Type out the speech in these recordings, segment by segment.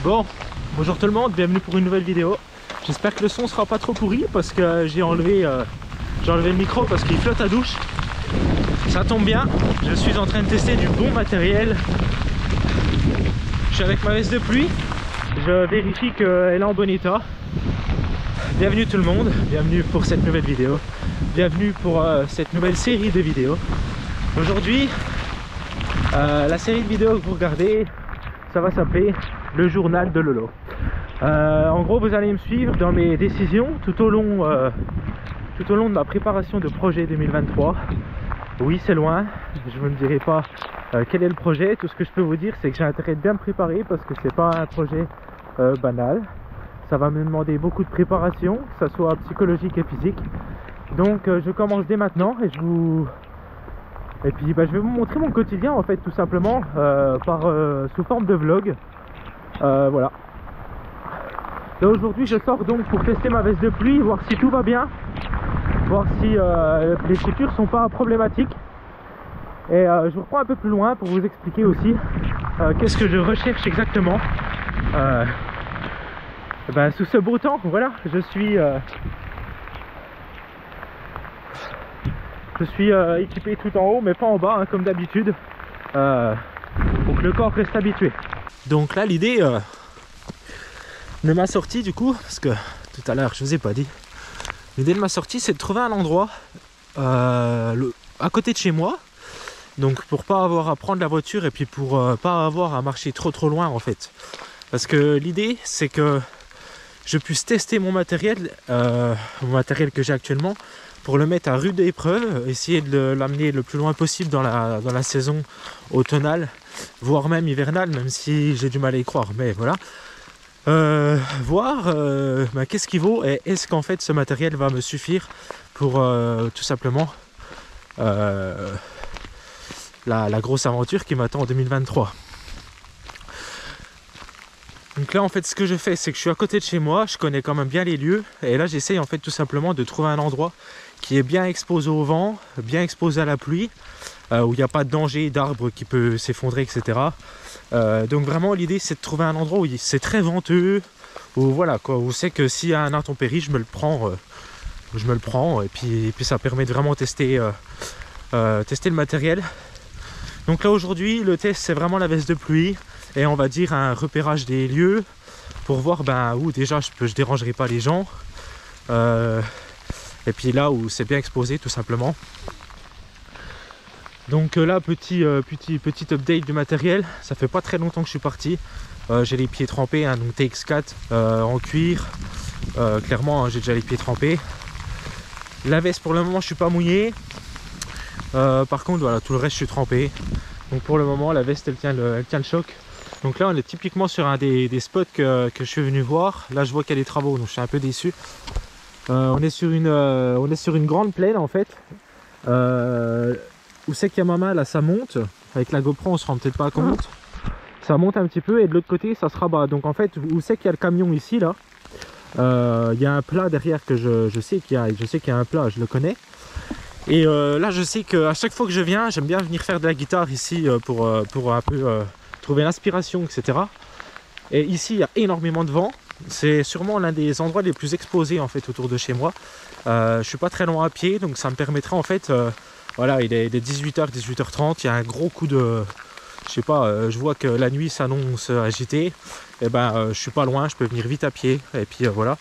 Bon, bonjour tout le monde, bienvenue pour une nouvelle vidéo. J'espère que le son sera pas trop pourri parce que j'ai enlevé le micro parce qu'il flotte à douche. Ça tombe bien, je suis en train de tester du bon matériel. Je suis avec ma veste de pluie, je vérifie qu'elle est en bon état. Bienvenue tout le monde, bienvenue pour cette nouvelle vidéo. Bienvenue pour cette nouvelle série de vidéos. Aujourd'hui, la série de vidéos que vous regardez, ça va s'appeler le journal de Lolo. En gros, vous allez me suivre dans mes décisions tout au long de ma préparation de projet 2023. Oui, c'est loin, je ne me dirai pas quel est le projet. Tout ce que je peux vous dire, c'est que j'ai intérêt de bien me préparer parce que c'est pas un projet banal. Ça va me demander beaucoup de préparation, que ce soit psychologique et physique. Donc je commence dès maintenant et je vais vous montrer mon quotidien en fait, tout simplement sous forme de vlog. Voilà. Et aujourd'hui je sors donc pour tester ma veste de pluie, voir si tout va bien, voir si les chaussures sont pas problématiques. Et je vous reprends un peu plus loin pour vous expliquer aussi qu'est-ce que je recherche exactement. Sous ce beau temps, voilà, je suis équipé tout en haut mais pas en bas hein, comme d'habitude, pour que le corps reste habitué. Donc là l'idée de ma sortie du coup, parce que tout à l'heure je vous ai pas dit, l'idée de ma sortie c'est de trouver un endroit à côté de chez moi, donc pour pas avoir à prendre la voiture et puis pour pas avoir à marcher trop loin en fait, parce que l'idée c'est que je puisse tester mon matériel que j'ai actuellement pour le mettre à rude épreuve, essayer de l'amener le plus loin possible dans la saison automnale, voire même hivernale, même si j'ai du mal à y croire, mais voilà. Voir qu'est-ce qu'il vaut et est-ce qu'en fait ce matériel va me suffire pour tout simplement la grosse aventure qui m'attend en 2023. Donc là en fait ce que je fais c'est que je suis à côté de chez moi, je connais quand même bien les lieux et là j'essaye en fait tout simplement de trouver un endroit qui est bien exposé au vent, bien exposé à la pluie, où il n'y a pas de danger d'arbres qui peut s'effondrer, etc. Donc vraiment l'idée c'est de trouver un endroit où c'est très venteux, où voilà quoi, où c'est que s'il y a un intempérie je me le prends et puis ça permet de vraiment tester le matériel. Donc là aujourd'hui le test c'est vraiment la veste de pluie et on va dire un repérage des lieux pour voir où déjà je dérangerai pas les gens, et puis là où c'est bien exposé tout simplement. Donc là petit update du matériel, ça fait pas très longtemps que je suis parti. J'ai les pieds trempés hein, donc TX4 en cuir, clairement hein, j'ai déjà les pieds trempés. La veste pour le moment je suis pas mouillé, par contre voilà tout le reste je suis trempé. Donc pour le moment la veste elle tient le choc. Donc là on est typiquement sur un des spots que je suis venu voir. Là je vois qu'il y a des travaux donc je suis un peu déçu. On est sur une grande plaine en fait, où c'est qu'il y a ma main là, ça monte. Avec la GoPro on se rend peut-être pas compte, ça monte un petit peu et de l'autre côté ça se rabat. Donc en fait où c'est qu'il y a le camion ici là, il y a un plat derrière que je sais qu'il y a un plat, je le connais. Et là je sais qu'à chaque fois que je viens j'aime bien venir faire de la guitare ici pour un peu trouver l'inspiration, etc. Et ici il y a énormément de vent, c'est sûrement l'un des endroits les plus exposés en fait autour de chez moi. Je suis pas très loin à pied donc ça me permettra en fait, voilà il est 18h, 18h30, il y a un gros coup de, je sais pas, je vois que la nuit s'annonce agitée, et je suis pas loin, je peux venir vite à pied et puis voilà.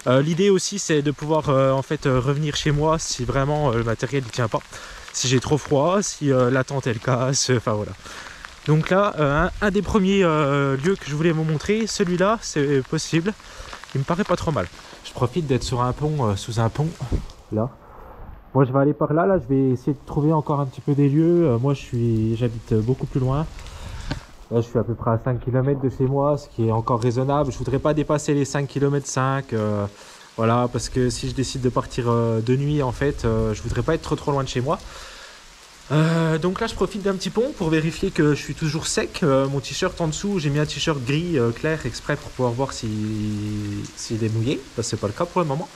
L'idée aussi c'est de pouvoir en fait revenir chez moi si vraiment le matériel ne tient pas, si j'ai trop froid, si la tente elle casse, enfin voilà. Donc là un des premiers lieux que je voulais vous montrer, celui-là c'est possible, il me paraît pas trop mal. Je profite d'être sur un pont, sous un pont là. Moi je vais aller par là, je vais essayer de trouver encore un petit peu des lieux. Moi j'habite beaucoup plus loin. Là je suis à peu près à 5 km de chez moi, ce qui est encore raisonnable. Je voudrais pas dépasser les 5 km 5, voilà, parce que si je décide de partir de nuit en fait, je voudrais pas être trop loin de chez moi. Donc là je profite d'un petit pont pour vérifier que je suis toujours sec. Mon t-shirt en dessous, j'ai mis un t-shirt gris clair exprès pour pouvoir voir s'il est mouillé, parce que c'est pas le cas pour le moment.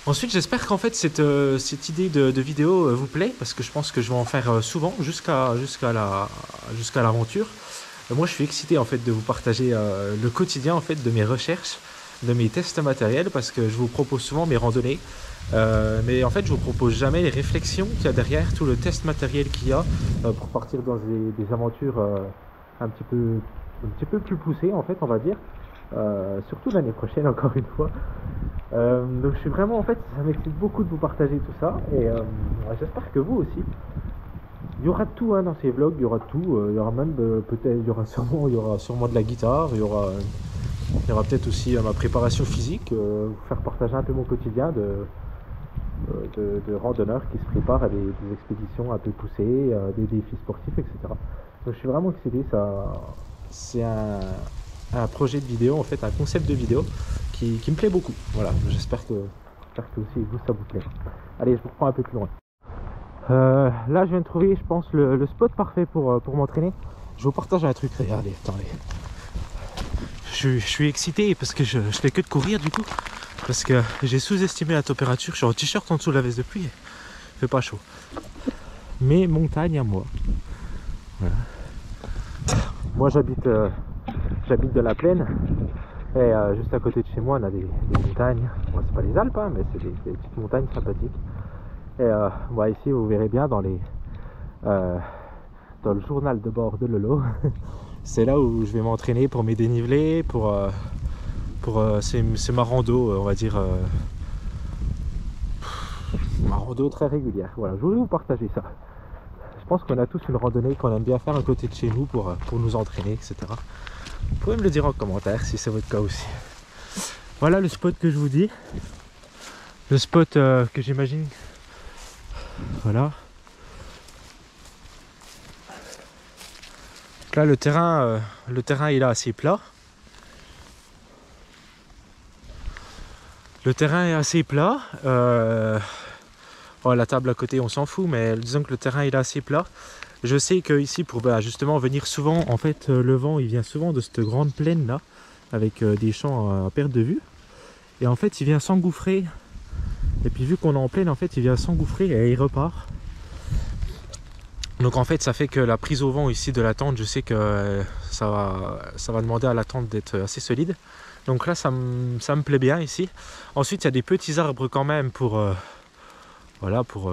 Ensuite j'espère qu'en fait cette idée de vidéo vous plaît, parce que je pense que je vais en faire souvent jusqu'à l'aventure. Moi je suis excité en fait de vous partager le quotidien en fait de mes recherches, de mes tests matériels, parce que je vous propose souvent mes randonnées, mais en fait je vous propose jamais les réflexions qu'il y a derrière tout le test matériel qu'il y a pour partir dans des aventures un petit peu plus poussées en fait, on va dire, surtout l'année prochaine encore une fois. Donc je suis vraiment, en fait, ça m'excite beaucoup de vous partager tout ça, et j'espère que vous aussi. Il y aura tout hein, dans ces vlogs, il y aura tout, il y aura même peut-être, il y aura sûrement de la guitare, il y aura peut-être aussi ma préparation physique, vous faire partager un peu mon quotidien de randonneurs qui se préparent à des expéditions un peu poussées, des défis sportifs, etc. Donc je suis vraiment excité, c'est un projet de vidéo, en fait, un concept de vidéo qui me plaît beaucoup. Voilà, j'espère que aussi vous ça vous plaît. Allez, je vous reprends un peu plus loin. Là je viens de trouver, je pense, le spot parfait pour m'entraîner. Je vous partage un truc, regardez, attendez. Je suis excité parce que je fais que de courir du coup, parce que j'ai sous-estimé la température. Je suis en t-shirt en dessous de la veste de pluie, il fait pas chaud. Mes montagnes à moi. Voilà. Moi j'habite de la plaine, et juste à côté de chez moi on a des montagnes. Bon, c'est pas les Alpes hein, mais c'est des petites montagnes sympathiques. Et bon, ici vous verrez bien dans le journal de bord de Lolo. C'est là où je vais m'entraîner pour mes dénivelés, c'est ma rando, on va dire, ma rando très régulière. Voilà, je voulais vous partager ça. Je pense qu'on a tous une randonnée qu'on aime bien faire à côté de chez nous pour nous entraîner, etc. Vous pouvez me le dire en commentaire si c'est votre cas aussi. Voilà le spot que je vous dis. Le spot que j'imagine. Voilà. Là le terrain il est assez plat. Le terrain est assez plat. Oh, la table à côté on s'en fout, mais disons que le terrain il est assez plat. Je sais que ici pour justement venir souvent, en fait le vent il vient souvent de cette grande plaine là, avec des champs à perte de vue. Et en fait il vient s'engouffrer. Et puis vu qu'on est en plaine, en fait il vient s'engouffrer et il repart. Donc en fait ça fait que la prise au vent ici de la tente, je sais que ça va demander à la tente d'être assez solide. Donc là ça me plaît bien ici. Ensuite il y a des petits arbres quand même pour voilà, pour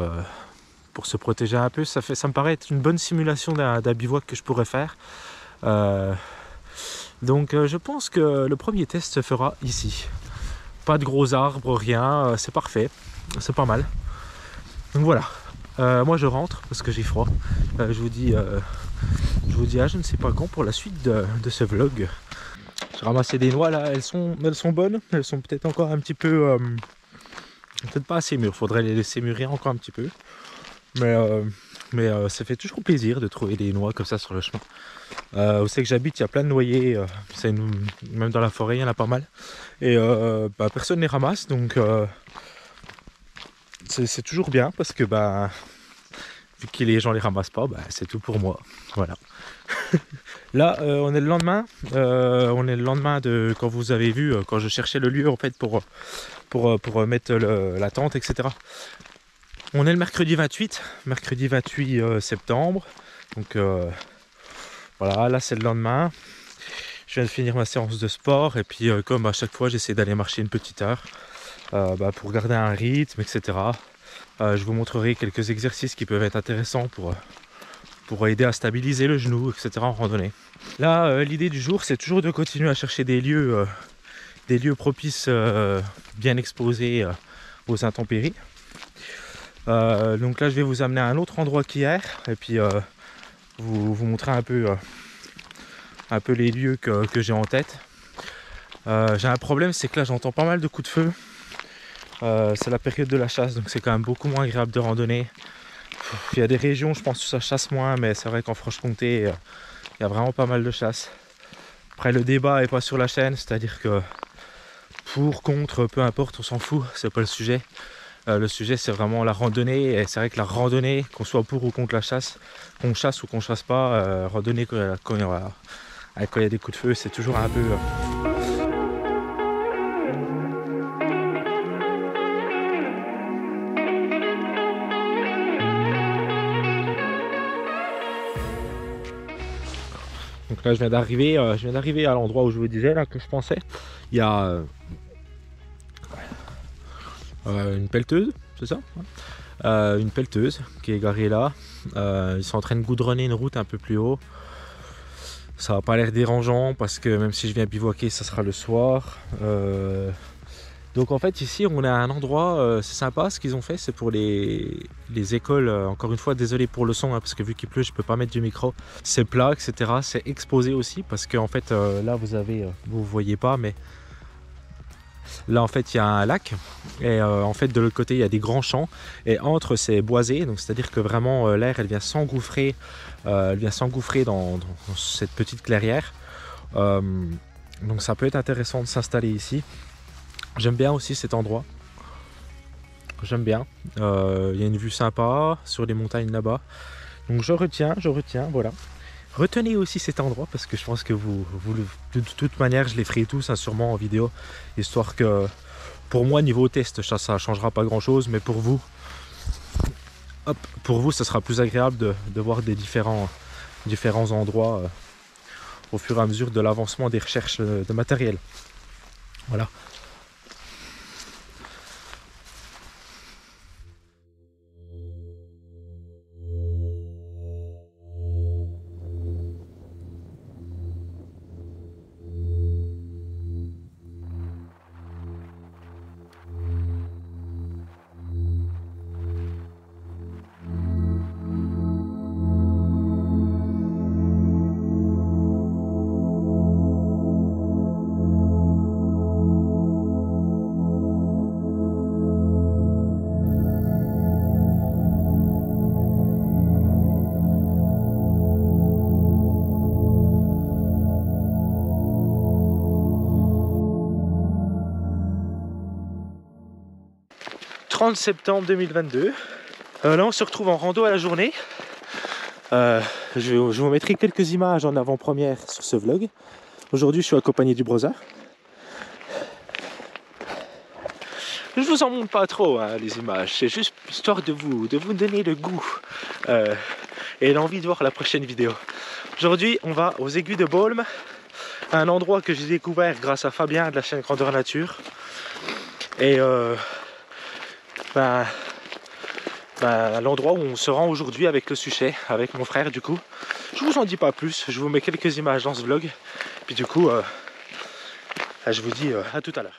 se protéger un peu. Ça me paraît être une bonne simulation d'un bivouac que je pourrais faire. Donc je pense que le premier test se fera ici. Pas de gros arbres, rien, c'est parfait, c'est pas mal. Donc voilà. Moi je rentre parce que j'ai froid. Je vous dis à je ne sais pas quand pour la suite de ce vlog. J'ai ramassé des noix là, elles sont bonnes, elles sont peut-être encore un petit peu peut-être pas assez mûres, faudrait les laisser mûrir encore un petit peu. Mais ça fait toujours plaisir de trouver des noix comme ça sur le chemin. Vous savez que j'habite, il y a plein de noyers, même dans la forêt il y en a pas mal. Et personne ne les ramasse, donc c'est toujours bien parce que vu que les gens les ramassent pas, c'est tout pour moi. Voilà. Là on est le lendemain. On est le lendemain de quand vous avez vu, quand je cherchais le lieu en fait pour mettre la tente, etc. On est le mercredi 28 septembre. Donc voilà, là c'est le lendemain. Je viens de finir ma séance de sport et puis comme à chaque fois j'essaie d'aller marcher une petite heure pour garder un rythme, etc. Je vous montrerai quelques exercices qui peuvent être intéressants pour aider à stabiliser le genou, etc. en randonnée. Là l'idée du jour c'est toujours de continuer à chercher des lieux propices, bien exposés aux intempéries. Donc là je vais vous amener à un autre endroit qu'hier et puis vous montrer un peu les lieux que j'ai en tête. J'ai un problème, c'est que là j'entends pas mal de coups de feu. C'est la période de la chasse, donc c'est quand même beaucoup moins agréable de randonner. Il y a des régions, je pense, où ça chasse moins, mais c'est vrai qu'en Franche-Comté, il y a vraiment pas mal de chasse. Après, le débat est pas sur la chaîne, c'est-à-dire que pour, contre, peu importe, on s'en fout, c'est pas le sujet. Le sujet, c'est vraiment la randonnée, et c'est vrai que la randonnée, qu'on soit pour ou contre la chasse, qu'on chasse ou qu'on chasse pas, randonnée quand il y a des coups de feu, c'est toujours un peu... Donc là je viens d'arriver à l'endroit où je vous disais là que je pensais. Il y a une pelleteuse, c'est ça, une pelleteuse qui est garée là. Ils sont en train de goudronner une route un peu plus haut. Ça n'a pas l'air dérangeant parce que même si je viens bivouaquer, ça sera le soir. Donc en fait ici on a un endroit, c'est sympa ce qu'ils ont fait, c'est pour les écoles. Encore une fois désolé pour le son hein, parce que vu qu'il pleut je peux pas mettre du micro. C'est plat etc, c'est exposé aussi parce que en fait là vous avez, vous voyez pas mais là en fait il y a un lac et en fait de l'autre côté il y a des grands champs et entre c'est boisé, donc c'est à dire que vraiment l'air elle vient s'engouffrer dans cette petite clairière. Donc ça peut être intéressant de s'installer ici. J'aime bien aussi cet endroit, j'aime bien, il y a une vue sympa sur les montagnes là-bas, donc je retiens, voilà. Retenez aussi cet endroit parce que je pense que vous de toute manière je les ferai tous hein, sûrement en vidéo, histoire que pour moi niveau test ça changera pas grand chose, mais pour vous, hop, pour vous ça sera plus agréable de voir des différents endroits au fur et à mesure de l'avancement des recherches de matériel. Voilà. Septembre 2022. Là on se retrouve en rando à la journée. Je vous mettrai quelques images en avant-première sur ce vlog. Aujourd'hui je suis accompagné du brother. Je vous en montre pas trop hein, les images, c'est juste histoire de vous donner le goût et l'envie de voir la prochaine vidéo. Aujourd'hui on va aux Aigus de Baulmes, un endroit que j'ai découvert grâce à Fabien de la chaîne Grandeur Nature. Et l'endroit où on se rend aujourd'hui avec le Suchet, avec mon frère du coup. Je vous en dis pas plus, je vous mets quelques images dans ce vlog. Puis du coup, je vous dis à tout à l'heure.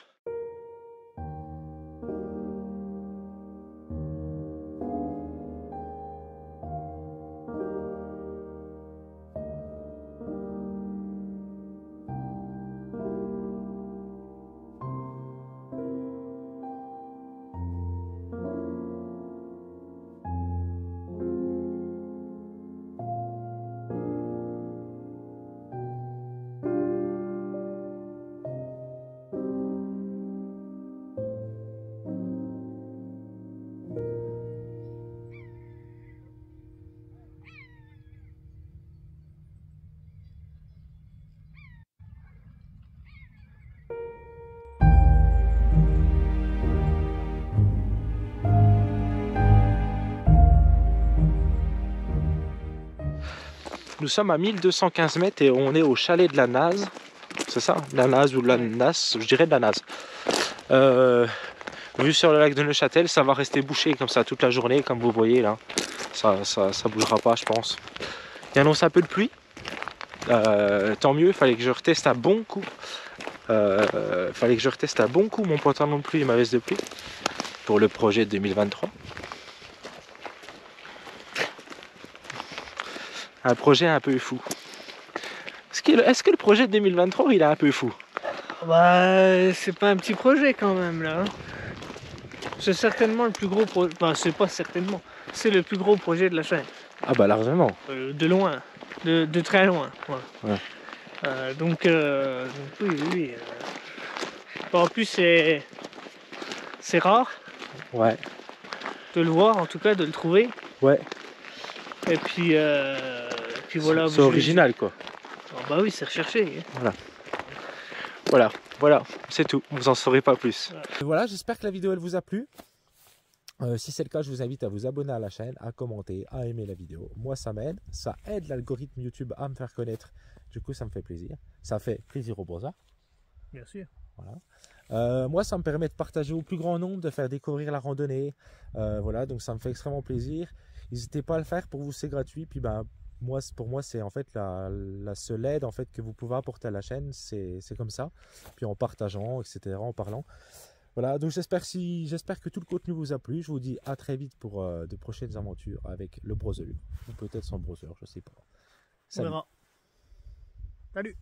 Nous sommes à 1215 mètres et on est au chalet de la Naze. C'est ça, la Naze ou la Nasse, je dirais de la Naze. Vu sur le lac de Neuchâtel, ça va rester bouché comme ça toute la journée, comme vous voyez là. Ça bougera pas, je pense. Il annonce un peu de pluie. Tant mieux, il fallait que je reteste un bon coup. Mon pantalon de pluie et ma veste de pluie pour le projet de 2023. Un projet un peu fou. Est-ce que le projet de 2023 il est un peu fou? Bah c'est pas un petit projet quand même là. C'est certainement le plus gros projet. Enfin c'est pas certainement. C'est le plus gros projet de la chaîne. Ah bah largement. De loin. De très loin. Ouais. Donc oui. En plus c'est rare. Ouais. De le voir en tout cas, de le trouver. Ouais. Et puis voilà. C'est original quoi. Oh, bah oui, c'est recherché. Voilà, c'est tout, vous en saurez pas plus. Voilà, j'espère que la vidéo elle vous a plu. Si c'est le cas, je vous invite à vous abonner à la chaîne, à commenter, à aimer la vidéo. Moi, ça m'aide, ça aide l'algorithme YouTube à me faire connaître. Du coup, ça me fait plaisir. Ça fait plaisir aux brossards. Bien sûr. Voilà. Moi, ça me permet de partager au plus grand nombre, de faire découvrir la randonnée. Voilà, donc ça me fait extrêmement plaisir. N'hésitez pas à le faire, pour vous c'est gratuit. Puis ben, pour moi, c'est en fait la seule aide en fait que vous pouvez apporter à la chaîne, c'est comme ça. Puis en partageant, etc., en parlant. Voilà, donc j'espère que tout le contenu vous a plu. Je vous dis à très vite pour de prochaines aventures avec le browser. Ou peut-être sans browser, je sais pas. On Salut. verra. Salut.